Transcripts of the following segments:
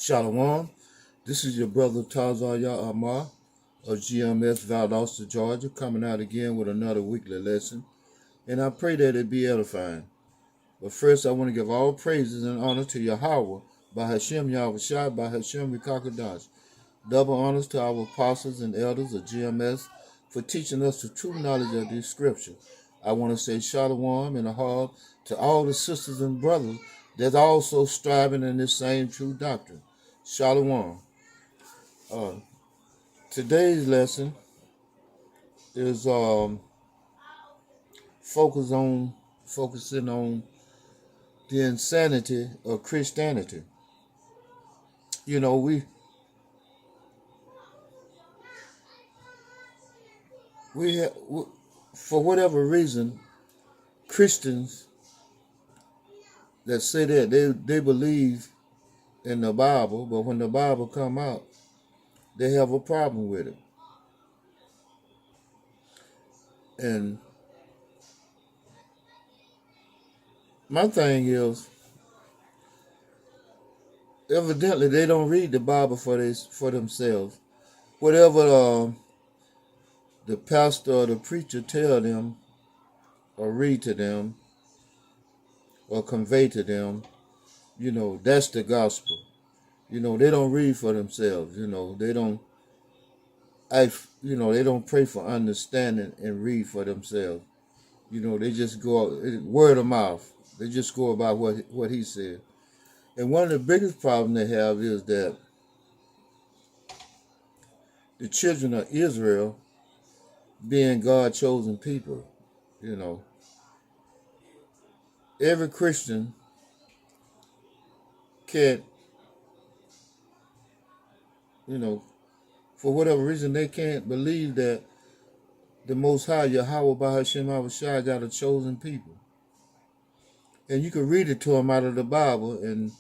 Shalom. This is your brother Tazaya Amar of GMS Valdosta, Georgia, coming out again with another weekly lesson. And I pray that it be edifying. But first, I want to give all praises and honor to Yahweh, by Hashem Yahushai, by Hashem Rikakadash. Double honors to our apostles and elders of GMS for teaching us the true knowledge of this scripture. I want to say shalom and a heart to all the sisters and brothers that's also striving in this same true doctrine. Shalom. Today's lesson is focusing on the insanity of Christianity. You know, we for whatever reason, Christians that say that they believe in the Bible, but when the Bible come out, they have a problem with it. And my thing is, evidently they don't read the Bible for themselves. Whatever the pastor or the preacher tell them or read to them or convey to them, you know, that's the gospel. You know, they don't read for themselves. You know, they don't they don't pray for understanding and read for themselves. You know, they just go word of mouth. They just go about what he said. And one of the biggest problems they have is that the children of Israel, being God's chosen people, you know, every Christian can't, you know, for whatever reason, they can't believe that the Most High, Yahweh Bahashem Yahushai, got a chosen people. And you can read it to them out of the Bible, and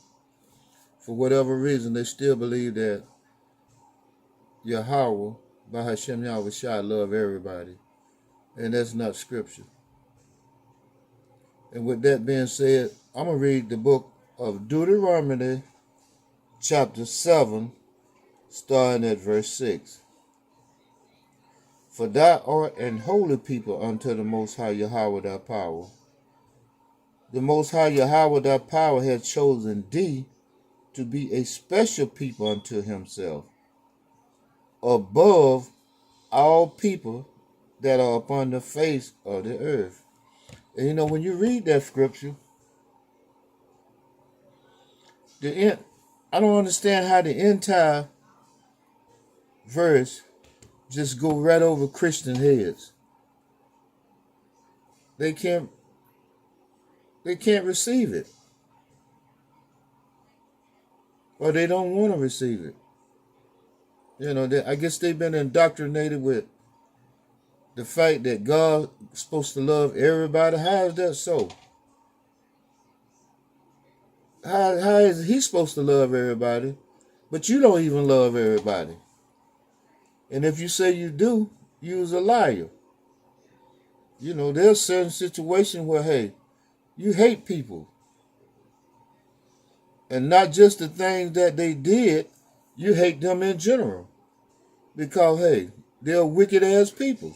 for whatever reason, they still believe that Yahweh Bahashem Yahushai love everybody. And that's not scripture. And with that being said, I'm going to read the book of Deuteronomy, chapter 7, starting at verse 6. For thou art an holy people unto the Most High Yahweh thy power. The Most High Yahweh thy power hath chosen thee to be a special people unto himself, above all people that are upon the face of the earth. And you know, when you read that scripture, I don't understand how the entire verse just go right over Christian heads. They can't receive it, or they don't want to receive it. You know, I guess they've been indoctrinated with the fact that God is supposed to love everybody. How is that so? How is he supposed to love everybody, but you don't even love everybody? And if you say you do, you's a liar. You know, there's certain situations where, hey, you hate people. And not just the things that they did, you hate them in general. Because, hey, they're wicked ass people.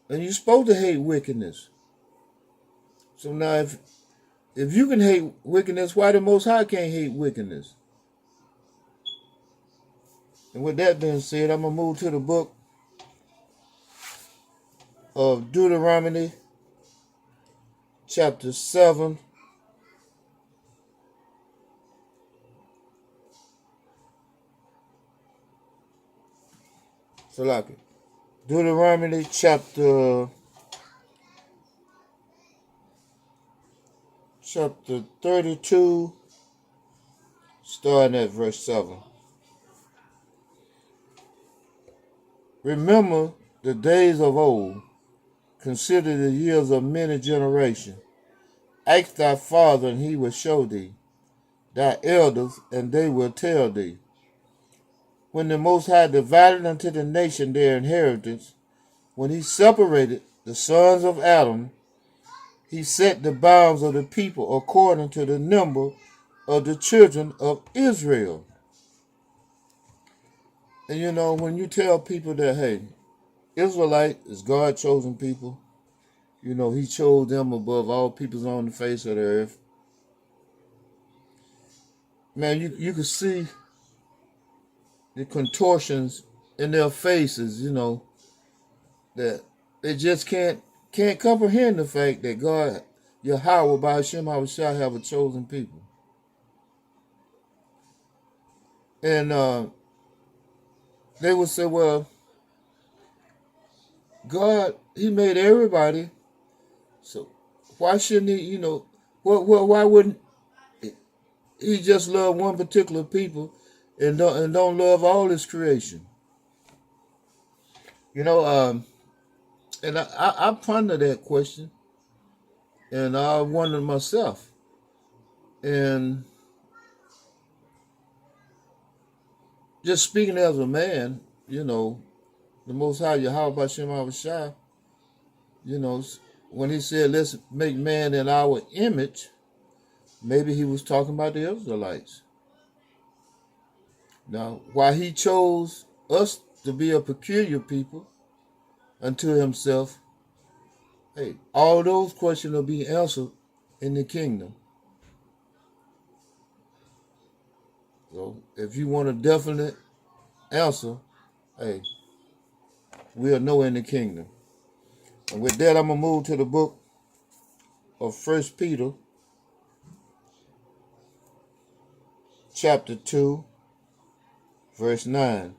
And you're supposed to hate wickedness. So now if you can hate wickedness, why the Most High can't hate wickedness? And with that being said, I'm going to move to the book of Deuteronomy, chapter 7. Salaki. Deuteronomy chapter 32, starting at verse 7. Remember the days of old, consider the years of many generations. Ask thy father, and he will show thee, thy elders, and they will tell thee. When the Most High divided unto the nation their inheritance, when he separated the sons of Adam, he set the bounds of the people according to the number of the children of Israel. And you know, when you tell people that, hey, Israelite is God chosen people, you know, he chose them above all peoples on the face of the earth. Man, you can see the contortions in their faces, you know, that they just can't comprehend the fact that God, Yahweh, by Hashem Shah, have a chosen people. And they would say, well, God, he made everybody, so why shouldn't he, you know, why wouldn't he just love one particular people and don't love all his creation? You know, and I ponder that question, and I wonder myself. And just speaking as a man, you know, the Most High Yahweh Bashem Shah, you know, when he said, let's make man in our image, maybe he was talking about the Israelites. Now, why he chose us to be a peculiar people unto himself, hey, all those questions will be answered in the kingdom. So if you want a definite answer, hey, we'll know in the kingdom. And with that, I'm going to move to the book of 1 Peter, chapter 2, verse 9.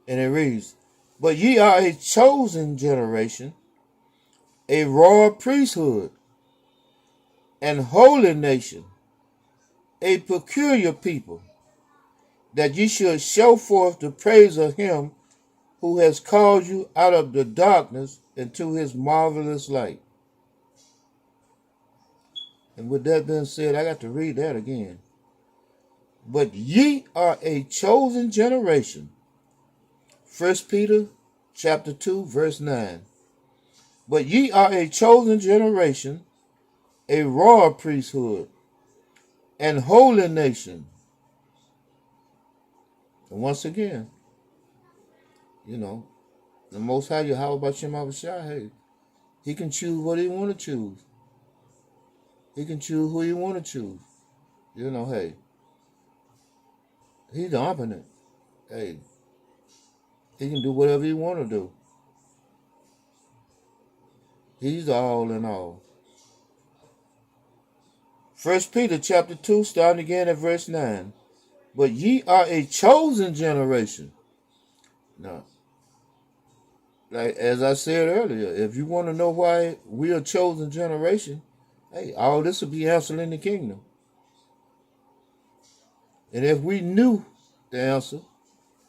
And it reads, but ye are a chosen generation, a royal priesthood, and holy nation, a peculiar people, that ye should show forth the praise of him who has called you out of the darkness into his marvelous light. And with that being said, I got to read that again. But ye are a chosen generation. 1 Peter chapter 2, verse 9. But ye are a chosen generation, a royal priesthood, and holy nation. And once again, you know, the Most High Yahweh Bashem Abishai, hey, he can choose what he want to choose. He can choose who he want to choose. You know, hey, he's omnipotent. Hey, he can do whatever he want to do. He's the all in all. 1 Peter chapter 2, starting again at verse 9. But ye are a chosen generation. Now, like as I said earlier, if you want to know why we are a chosen generation, hey, all this will be answered in the kingdom. And if we knew the answer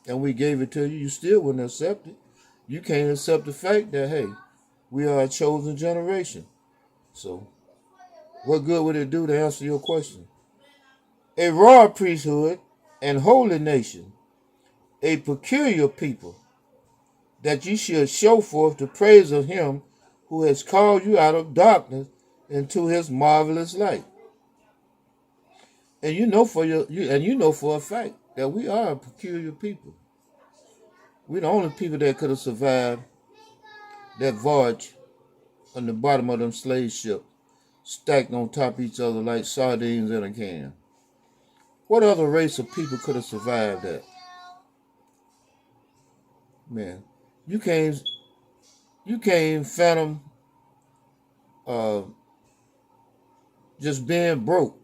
and we gave it to you, you still wouldn't accept it. You can't accept the fact that, hey, we are a chosen generation. So, what good would it do to answer your question? A royal priesthood and holy nation, a peculiar people, that ye should show forth the praise of him who has called you out of darkness into his marvelous light. And you know for a fact that we are a peculiar people. We're the only people that could have survived that voyage on the bottom of them slave ships, stacked on top of each other like sardines in a can. What other race of people could have survived that? Man, you can't fathom just being broke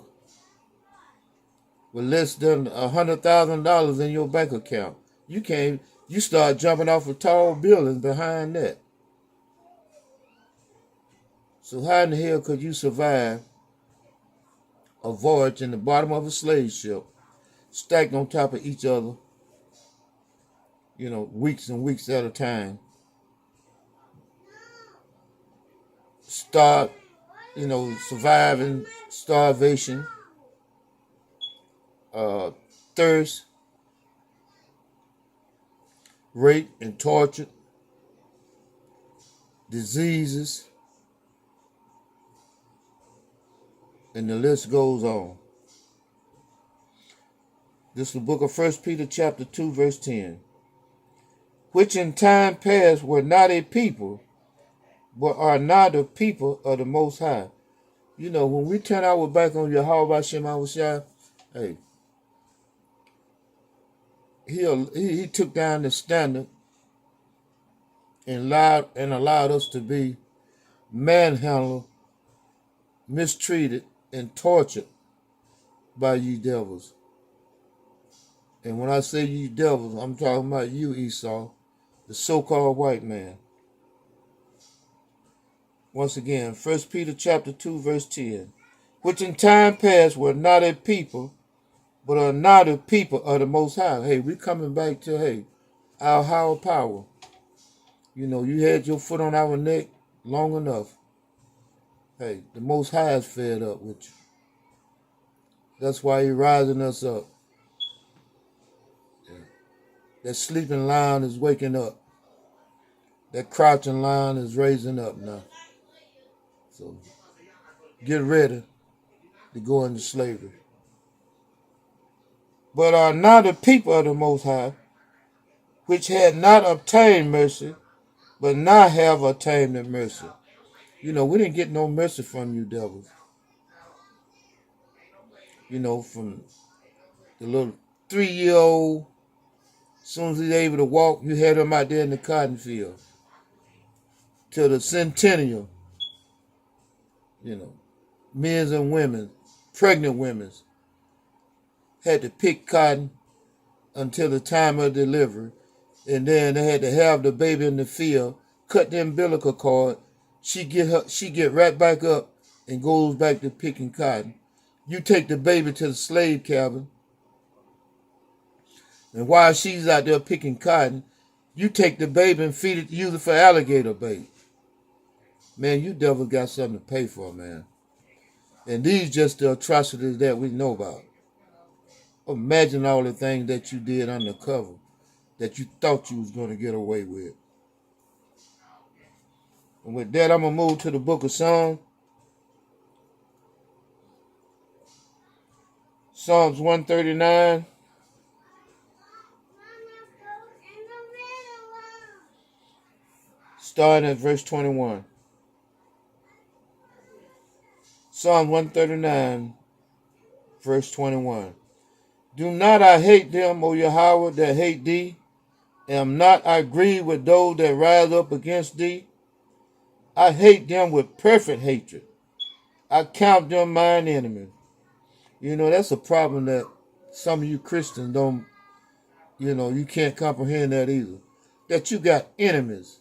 with less than $100,000 in your bank account. You start jumping off of tall buildings behind that. So how in the hell could you survive a voyage in the bottom of a slave ship, stacked on top of each other, you know, weeks and weeks at a time? Start, you know, surviving starvation, thirst, rape and torture, diseases, And the list goes on. This is the book of 1 Peter chapter 2, verse 10. Which in time past were not a people, but are now the people of the Most High. You know, when we turn our back on Yahweh Shem Shai, hey, he took down the standard and allowed us to be manhandled, mistreated, and tortured by ye devils. And when I say ye devils, I'm talking about you, Esau, the so-called white man. Once again, 1 Peter chapter 2, verse 10. Which in time past were not a people, but are now the people of the Most High. Hey, we coming back to, hey, our higher power. You know, you had your foot on our neck long enough. Hey, the Most High is fed up with you. That's why He's rising us up. Yeah. That sleeping lion is waking up. That crouching lion is raising up now. So get ready to go into slavery. But are not the people of the Most High, which had not obtained mercy, but now have obtained the mercy. You know, we didn't get no mercy from you devils. You know, from the little 3-year-old, as soon as he's able to walk, you had him out there in the cotton field. To the centennial, you know, men and women, pregnant women, had to pick cotton until the time of delivery. And then they had to have the baby in the field, cut the umbilical cord. She get right back up and goes back to picking cotton. You take the baby to the slave cabin, and while she's out there picking cotton, you take the baby and feed it, use it for alligator bait. Man, you devil got something to pay for, man. And these just the atrocities that we know about. Imagine all the things that you did undercover that you thought you was going to get away with. And with that, I'm going to move to the book of Psalms. Psalms 139. Starting at verse 21. Psalm 139, verse 21. Do not I hate them, O Yahweh, that hate thee? Am not I grieved with those that rise up against thee? I hate them with perfect hatred. I count them mine enemies. You know, that's a problem that some of you Christians don't, you know, you can't comprehend that either. That you got enemies.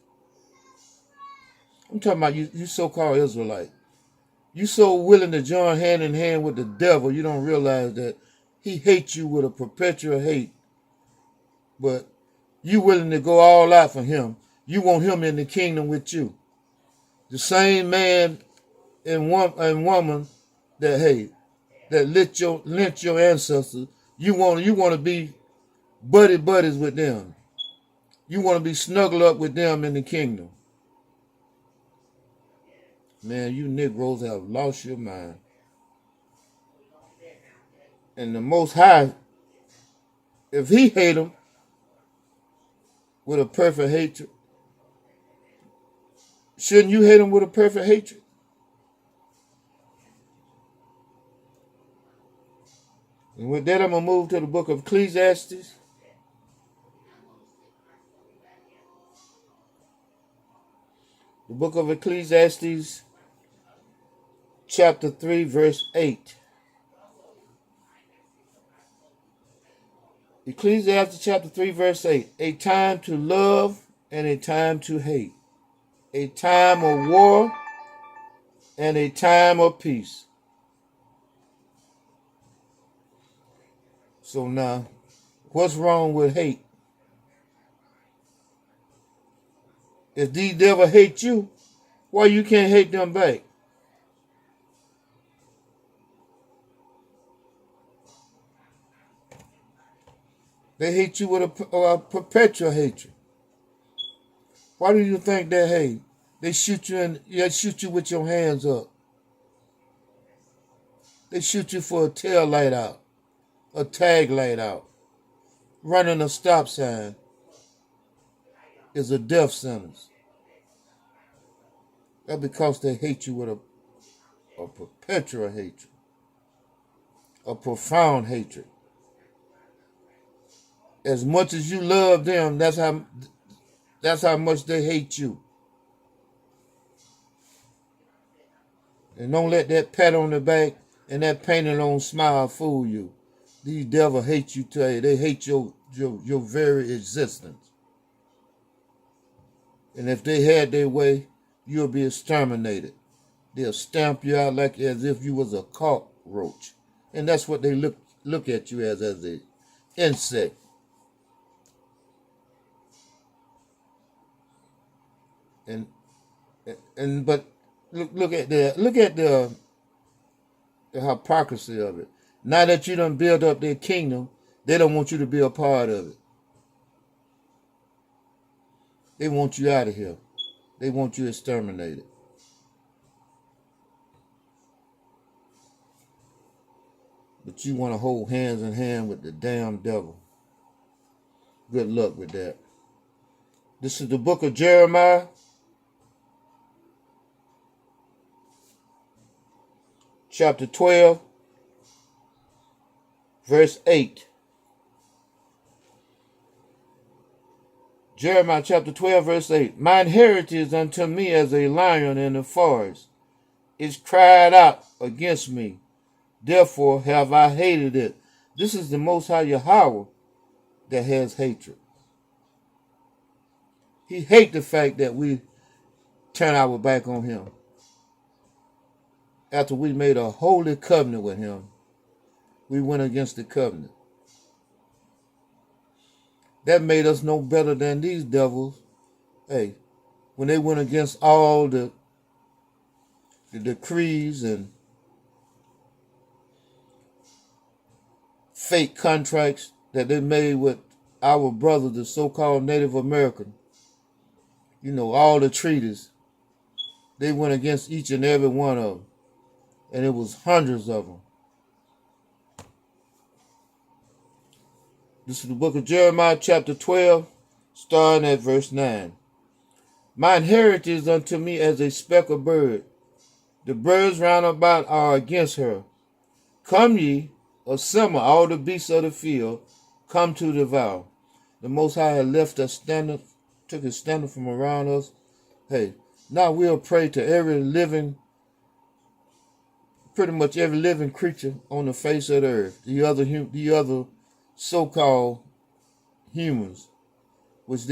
I'm talking about you so-called Israelite. You so willing to join hand in hand with the devil, you don't realize that he hates you with a perpetual hate. But you willing to go all out for him. You want him in the kingdom with you. The same man and woman that, hey, that lynch your ancestors, you want to be buddies with them. You want to be snuggled up with them in the kingdom. Man, you Negroes have lost your mind. And the Most High, if he hate them with a perfect hatred, shouldn't you hate them with a perfect hatred? And with that, I'm going to move to the book of Ecclesiastes. The book of Ecclesiastes, chapter 3, verse 8. Ecclesiastes chapter 3, verse 8. A time to love and a time to hate. A time of war and a time of peace. So now, what's wrong with hate? If these devils hate you, why you can't hate them back? They hate you with a perpetual hatred. Why do you think they hate? They shoot you with your hands up. They shoot you for a tail light out, a tag light out. Running a stop sign is a death sentence. That's because they hate you with a perpetual hatred, a profound hatred. As much as you love them, that's how much they hate you. And don't let that pat on the back and that painted on smile fool you. These devils hate you today. They hate your very existence. And if they had their way, you'll be exterminated. They'll stamp you out like as if you was a cockroach. And that's what they look at you as an insect. But look at the hypocrisy of it. Now that you done build up their kingdom, they don't want you to be a part of it. They want you out of here. They want you exterminated. But you want to hold hands in hand with the damn devil. Good luck with that. This is the book of Jeremiah, chapter 12, verse 8. Jeremiah chapter 12, verse 8. Mine heritage is unto me as a lion in the forest. It's cried out against me. Therefore have I hated it. This is the Most High Yahweh that has hatred. He hates the fact that we turn our back on him. After we made a holy covenant with him, we went against the covenant. That made us no better than these devils. Hey, when they went against all the decrees and fake contracts that they made with our brothers, the so-called Native American, all the treaties, they went against each and every one of them. And it was hundreds of them. This is the book of Jeremiah chapter 12, starting at verse 9. Mine heritage is unto me as a speckled bird. The birds round about are against her. Come ye, assemble all the beasts of the field, come to devour. The Most High had left us standard, took his standard from around us. Hey, now we'll pray to pretty much every living creature on the face of the earth. The other so-called humans, which they're